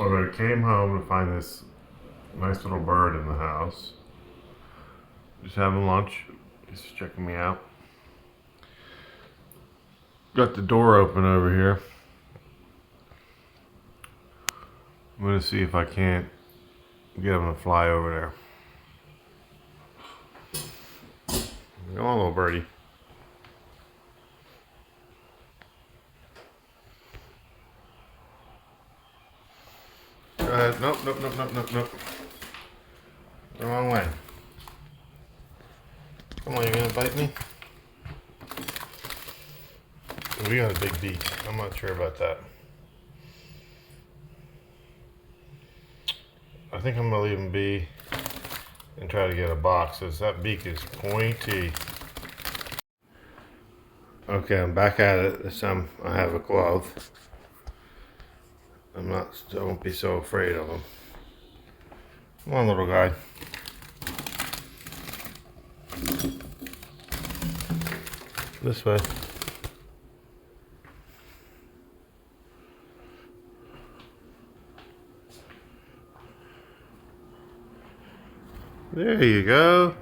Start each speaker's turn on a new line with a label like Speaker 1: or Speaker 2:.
Speaker 1: Well, I came home to find this nice little bird in the house. Just having lunch. He's checking me out. Got the door open over here. I'm gonna see if I can't get him to fly over there. Come on, little birdie. Go ahead. Nope, nope, nope, nope, nope, nope. The wrong way. Come on, you gonna bite me? We got a big beak. I'm not sure about that. I think I'm gonna leave him be and try to get a box, because that beak is pointy. Okay, I'm back at it. This time I have a glove. I won't be so afraid of him. Come on, little guy. This way. There you go.